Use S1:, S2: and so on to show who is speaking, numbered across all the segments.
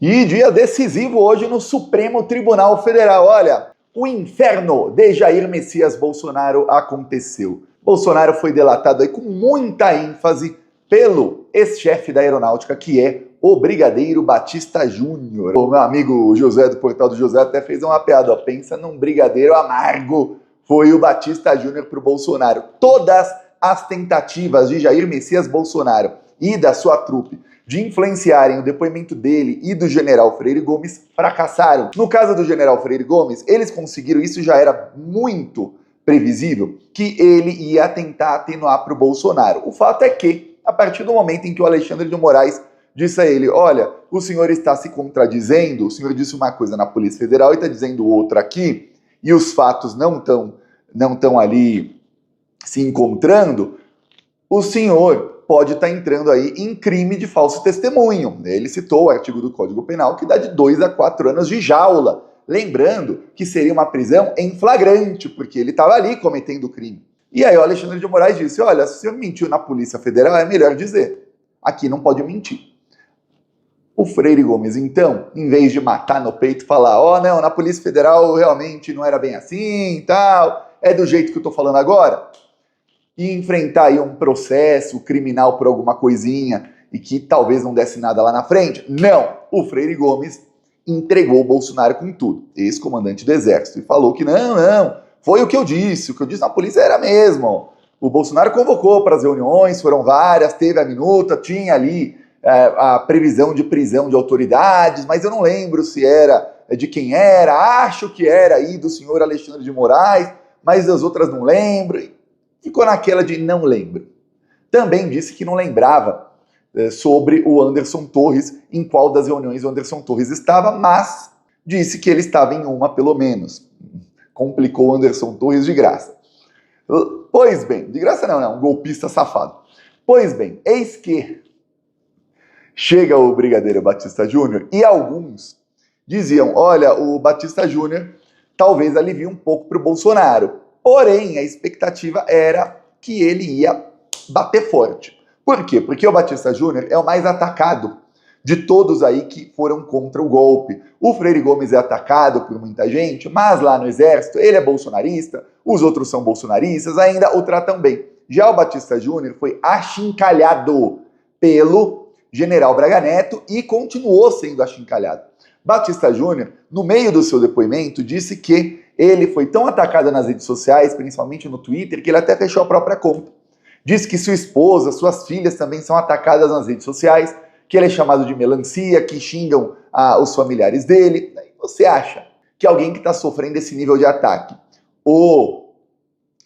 S1: E dia decisivo hoje no Supremo Tribunal Federal. Olha, o inferno de Jair Messias Bolsonaro aconteceu. Bolsonaro foi delatado aí com muita ênfase pelo ex-chefe da aeronáutica, que é o Brigadeiro Batista Júnior. O meu amigo José do Portal do José até fez uma piada, ó, pensa num brigadeiro amargo. Foi o Batista Júnior para o Bolsonaro. Todas as tentativas de Jair Messias Bolsonaro e da sua trupe de influenciarem o depoimento dele e do general Freire Gomes fracassaram. No caso do general Freire Gomes, eles conseguiram, isso já era muito previsível, que ele ia tentar atenuar para o Bolsonaro. O fato é que, a partir do momento em que o Alexandre de Moraes disse a ele, olha, o senhor está se contradizendo, o senhor disse uma coisa na Polícia Federal e está dizendo outra aqui, e os fatos não estão ali se encontrando, o senhor pode estar entrando aí em crime de falso testemunho. Ele citou o artigo do Código Penal que dá de 2 a 4 anos de jaula. Lembrando que seria uma prisão em flagrante, porque ele estava ali cometendo o crime. E aí o Alexandre de Moraes disse, olha, se o senhor mentiu na Polícia Federal, é melhor dizer. Aqui não pode mentir. O Freire Gomes, então, em vez de matar no peito e falar, ó, não, na Polícia Federal realmente não era bem assim e tal, é do jeito que eu tô falando agora, e enfrentar aí um processo criminal por alguma coisinha e que talvez não desse nada lá na frente. Não! O Freire Gomes entregou o Bolsonaro com tudo, ex-comandante do Exército, e falou que não, foi o que eu disse na polícia era mesmo. O Bolsonaro convocou para as reuniões, foram várias, teve a minuta, tinha ali a previsão de prisão de autoridades, mas eu não lembro se era de quem era, acho que era aí do senhor Alexandre de Moraes, mas as outras não lembro. Ficou naquela de não lembro. Também disse que não lembrava sobre o Anderson Torres, em qual das reuniões o Anderson Torres estava, mas disse que ele estava em uma pelo menos. Complicou o Anderson Torres de graça. Pois bem, de graça não, um golpista safado. Pois bem, eis que chega o Brigadeiro Batista Júnior e alguns diziam, olha, o Batista Júnior talvez alivie um pouco para o Bolsonaro. Porém, a expectativa era que ele ia bater forte. Por quê? Porque o Batista Júnior é o mais atacado de todos aí que foram contra o golpe. O Freire Gomes é atacado por muita gente, mas lá no Exército ele é bolsonarista, os outros são bolsonaristas, ainda o tratam bem. Já o Batista Júnior foi achincalhado pelo general Braga Neto e continuou sendo achincalhado. Batista Júnior, no meio do seu depoimento, disse que ele foi tão atacado nas redes sociais, principalmente no Twitter, que ele até fechou a própria conta. Disse que sua esposa, suas filhas também são atacadas nas redes sociais, que ele é chamado de melancia, que xingam os familiares dele. Aí você acha que alguém que está sofrendo esse nível de ataque, o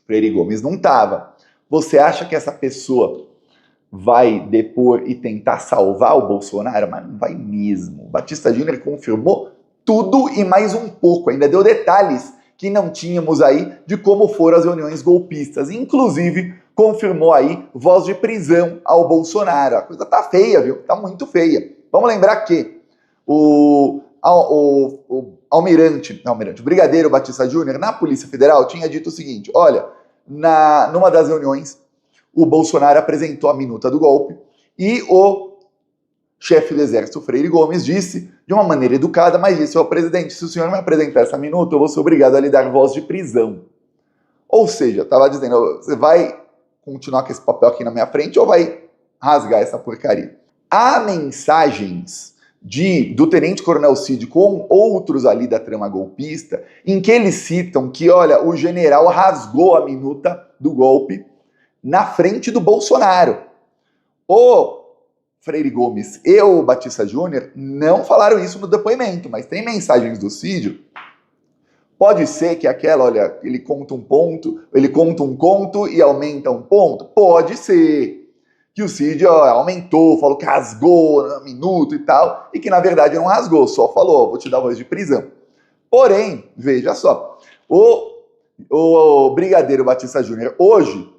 S1: Freire Gomes não estava, você acha que essa pessoa vai depor e tentar salvar o Bolsonaro? Mas não vai mesmo. O Batista Júnior confirmou tudo e mais um pouco, ainda deu detalhes que não tínhamos aí de como foram as reuniões golpistas. Inclusive, confirmou aí voz de prisão ao Bolsonaro. A coisa tá feia, viu? Tá muito feia. Vamos lembrar que o Brigadeiro Batista Júnior, na Polícia Federal, tinha dito o seguinte, olha, numa das reuniões, o Bolsonaro apresentou a minuta do golpe e o chefe do Exército, Freire Gomes, disse, de uma maneira educada, mas disse, ó, presidente, se o senhor me apresentar essa minuta, eu vou ser obrigado a lhe dar voz de prisão. Ou seja, estava dizendo, você vai continuar com esse papel aqui na minha frente ou vai rasgar essa porcaria? Há mensagens do tenente-coronel Cid com outros ali da trama golpista, em que eles citam que, olha, o general rasgou a minuta do golpe na frente do Bolsonaro. O Freire Gomes e o Batista Júnior não falaram isso no depoimento, mas tem mensagens do Cid. Pode ser que aquela, olha, ele conta um conto e aumenta um ponto? Pode ser. Que o Cid aumentou, falou que rasgou no minuto e tal, e que na verdade não rasgou, só falou, vou te dar voz de prisão. Porém, veja só, o Brigadeiro Batista Júnior hoje,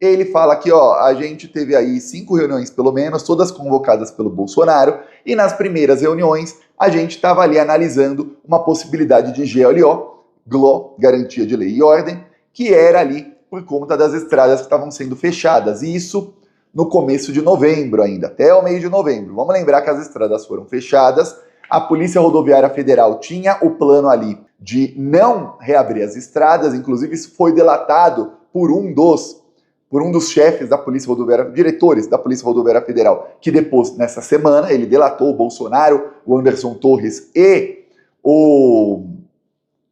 S1: ele fala que, a gente teve aí 5 reuniões pelo menos, todas convocadas pelo Bolsonaro, e nas primeiras reuniões a gente estava ali analisando uma possibilidade de GLO, Garantia de Lei e Ordem, que era ali por conta das estradas que estavam sendo fechadas, e isso no começo de novembro ainda, até o meio de novembro. Vamos lembrar que as estradas foram fechadas A Polícia Rodoviária Federal tinha o plano ali de não reabrir as estradas, inclusive isso foi delatado por um dos chefes da Polícia Rodoviária, diretores da Polícia Rodoviária Federal, que depois, nessa semana, ele delatou o Bolsonaro, o Anderson Torres e o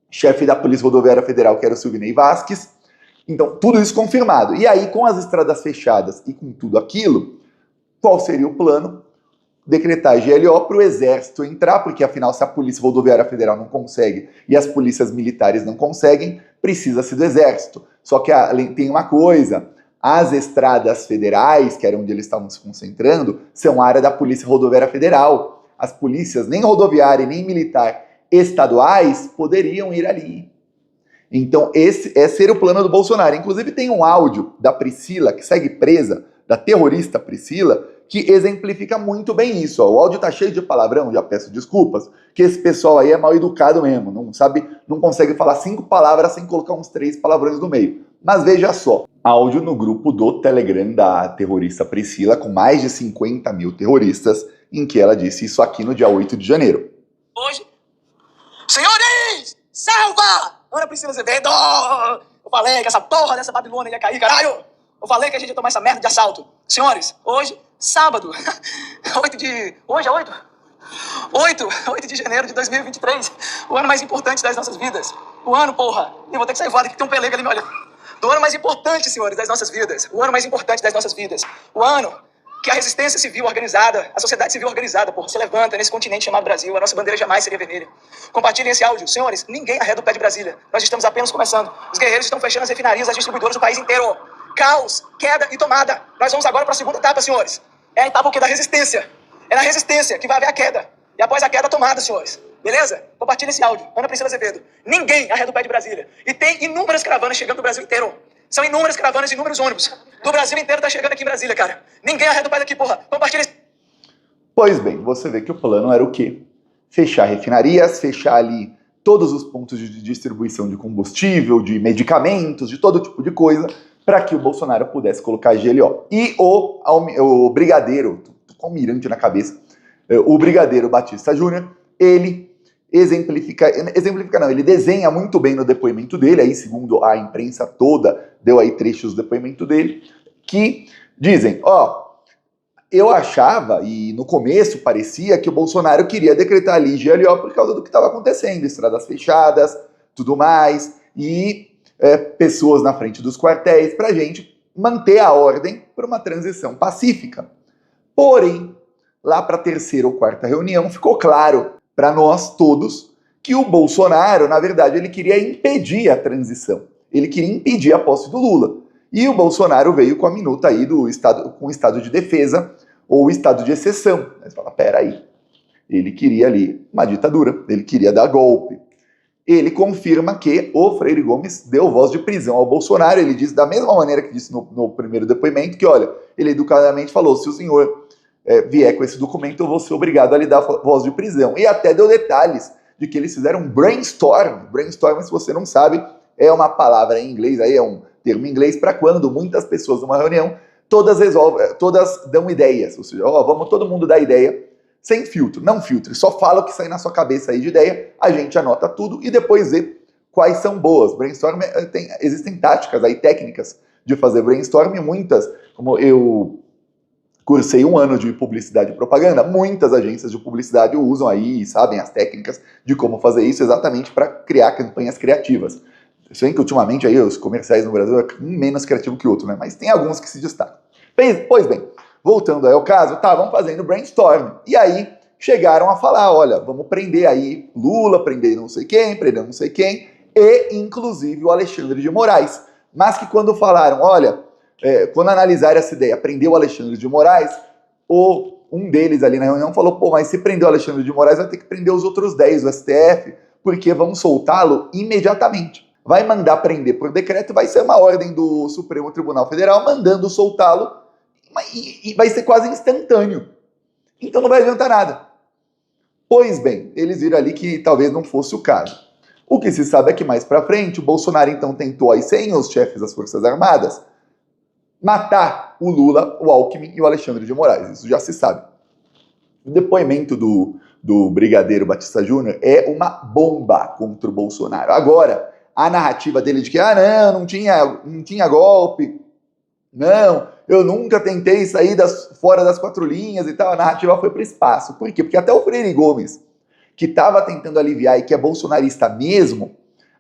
S1: chefe da Polícia Rodoviária Federal, que era o Silvinei Vasquez. Então, tudo isso confirmado. E aí, com as estradas fechadas e com tudo aquilo, qual seria o plano? Decretar GLO para o Exército entrar, porque afinal, se a Polícia Rodoviária Federal não consegue e as polícias militares não conseguem, precisa-se do Exército. Só que tem uma coisa, as estradas federais, que era onde eles estavam se concentrando, são área da Polícia Rodoviária Federal. As polícias, nem rodoviária nem militar, estaduais, poderiam ir ali. Então, esse era o plano do Bolsonaro. Inclusive, tem um áudio da Priscila, que segue presa, da terrorista Priscila, que exemplifica muito bem isso. Ó. O áudio tá cheio de palavrão, já peço desculpas, que esse pessoal aí é mal educado mesmo, não consegue falar 5 palavras sem colocar uns 3 palavrões no meio. Mas veja só, áudio no grupo do Telegram da terrorista Priscila, com mais de 50 mil terroristas, em que ela disse isso aqui no dia 8 de janeiro.
S2: Hoje, senhores, salva! Ana Priscila Azevedo! Eu falei que essa porra dessa Babilônia ia cair, caralho! Eu falei que a gente ia tomar essa merda de assalto. Senhores, hoje, sábado, hoje é 8 de janeiro de 2023, o ano mais importante das nossas vidas. O ano, porra, eu vou ter que sair fora, que tem um pelego ali me olhando. Do ano mais importante, senhores, das nossas vidas. O ano mais importante das nossas vidas. O ano que a resistência civil organizada, a sociedade civil organizada, porra, se levanta nesse continente chamado Brasil. A nossa bandeira jamais seria vermelha. Compartilhem esse áudio. Senhores, ninguém arreda o pé de Brasília. Nós estamos apenas começando. Os guerreiros estão fechando as refinarias, as distribuidoras do país inteiro. Caos, queda e tomada. Nós vamos agora para a segunda etapa, senhores. É a etapa o quê? Da resistência. É na resistência que vai haver a queda. E após a queda, a tomada, senhores. Beleza? Compartilha esse áudio. Ana Priscila Azevedo. Ninguém arreda o pé de Brasília. E tem inúmeras caravanas chegando do Brasil inteiro. São inúmeras caravanas e inúmeros ônibus. Do Brasil inteiro tá chegando aqui em Brasília, cara. Ninguém arreda o pé daqui, porra. Compartilha esse...
S1: Pois bem, você vê que o plano era o quê? Fechar refinarias, fechar ali todos os pontos de distribuição de combustível, de medicamentos, de todo tipo de coisa, para que o Bolsonaro pudesse colocar GLO. E o brigadeiro, tô com o almirante na cabeça, o brigadeiro Batista Júnior, ele ele desenha muito bem no depoimento dele, aí segundo a imprensa toda, deu aí trechos do depoimento dele, que dizem, eu achava, e no começo parecia que o Bolsonaro queria decretar ali GLO por causa do que estava acontecendo, estradas fechadas, tudo mais, e pessoas na frente dos quartéis, pra gente manter a ordem para uma transição pacífica. Porém, lá para a terceira ou quarta reunião, ficou claro para nós todos que o Bolsonaro, na verdade, ele queria impedir a transição. Ele queria impedir a posse do Lula. E o Bolsonaro veio com a minuta aí com o estado de defesa ou o estado de exceção. Mas fala, peraí, ele queria ali uma ditadura, ele queria dar golpe. Ele confirma que o Freire Gomes deu voz de prisão ao Bolsonaro. Ele disse da mesma maneira que disse no primeiro depoimento, que olha, ele educadamente falou, se o senhor vier com esse documento, eu vou ser obrigado a lhe dar voz de prisão. E até deu detalhes de que eles fizeram um brainstorm. Brainstorm, se você não sabe, é uma palavra em inglês, aí é um termo em inglês para quando muitas pessoas numa reunião, todas dão ideias. Ou seja, vamos todo mundo dar ideia, sem filtro, não filtre, só fala o que sai na sua cabeça aí de ideia, a gente anota tudo e depois vê quais são boas. Brainstorm, existem táticas aí, técnicas de fazer brainstorm, muitas, como eu cursei 1 ano de publicidade e propaganda, muitas agências de publicidade usam aí, sabem as técnicas de como fazer isso exatamente para criar campanhas criativas. Eu sei que ultimamente aí os comerciais no Brasil é um menos criativo que o outro, né? Mas tem alguns que se destacam. Pois bem, voltando aí ao caso, estavam fazendo brainstorm. E aí chegaram a falar, olha, vamos prender aí Lula, prender não sei quem, prender não sei quem, e inclusive o Alexandre de Moraes. Mas que quando falaram, olha, quando analisaram essa ideia, prendeu o Alexandre de Moraes, um deles ali na reunião falou, mas se prender o Alexandre de Moraes vai ter que prender os outros 10 do STF, porque vão soltá-lo imediatamente. Vai mandar prender por decreto, vai ser uma ordem do Supremo Tribunal Federal mandando soltá-lo, e vai ser quase instantâneo. Então não vai adiantar nada. Pois bem, eles viram ali que talvez não fosse o caso. O que se sabe é que mais pra frente, o Bolsonaro então tentou aí, sem os chefes das Forças Armadas, matar o Lula, o Alckmin e o Alexandre de Moraes. Isso já se sabe. O depoimento do Brigadeiro Batista Júnior é uma bomba contra o Bolsonaro. Agora, a narrativa dele de que, não tinha golpe, não, eu nunca tentei sair fora das 4 linhas e tal, a narrativa foi para o espaço. Por quê? Porque até o Freire Gomes, que estava tentando aliviar e que é bolsonarista mesmo,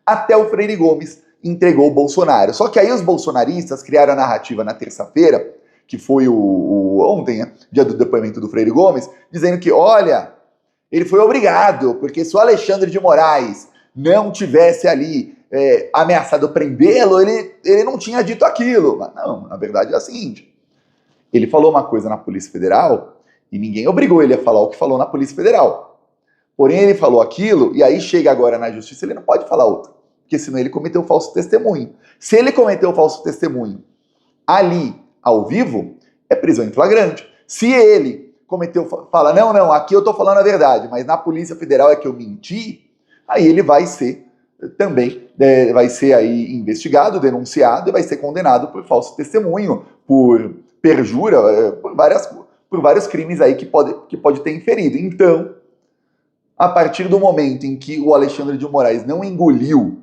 S1: até o Freire Gomes entregou o Bolsonaro. Só que aí os bolsonaristas criaram a narrativa na terça-feira, que foi ontem, dia do depoimento do Freire Gomes, dizendo que, olha, ele foi obrigado, porque se o Alexandre de Moraes não tivesse ali ameaçado prendê-lo, ele não tinha dito aquilo. Mas não, a verdade é a seguinte, ele falou uma coisa na Polícia Federal e ninguém obrigou ele a falar o que falou na Polícia Federal. Porém, ele falou aquilo e aí chega agora na justiça, ele não pode falar outra, porque senão ele cometeu falso testemunho. Se ele cometeu falso testemunho ali, ao vivo, é prisão em flagrante. Se ele fala, não, aqui eu tô falando a verdade, mas na Polícia Federal é que eu menti, aí ele vai ser também, vai ser aí investigado, denunciado e vai ser condenado por falso testemunho, por perjura, por vários crimes aí que pode ter inferido. Então, a partir do momento em que o Alexandre de Moraes não engoliu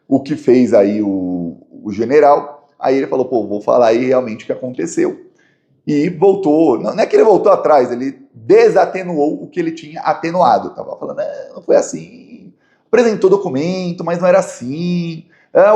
S1: o que fez aí o general, aí ele falou, vou falar aí realmente o que aconteceu. E voltou, não é que ele voltou atrás, ele desatenuou o que ele tinha atenuado. Tava falando, não foi assim, apresentou documento, mas não era assim.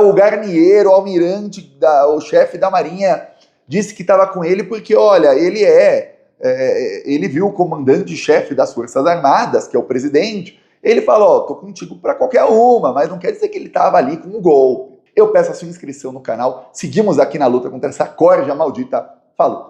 S1: O Garnier, o almirante, o chefe da Marinha, disse que estava com ele porque, olha, ele viu o comandante-chefe das Forças Armadas, que é o presidente, ele falou, tô contigo para qualquer uma, mas não quer dizer que ele estava ali com um golpe. Eu peço a sua inscrição no canal, seguimos aqui na luta contra essa corja maldita. Falou!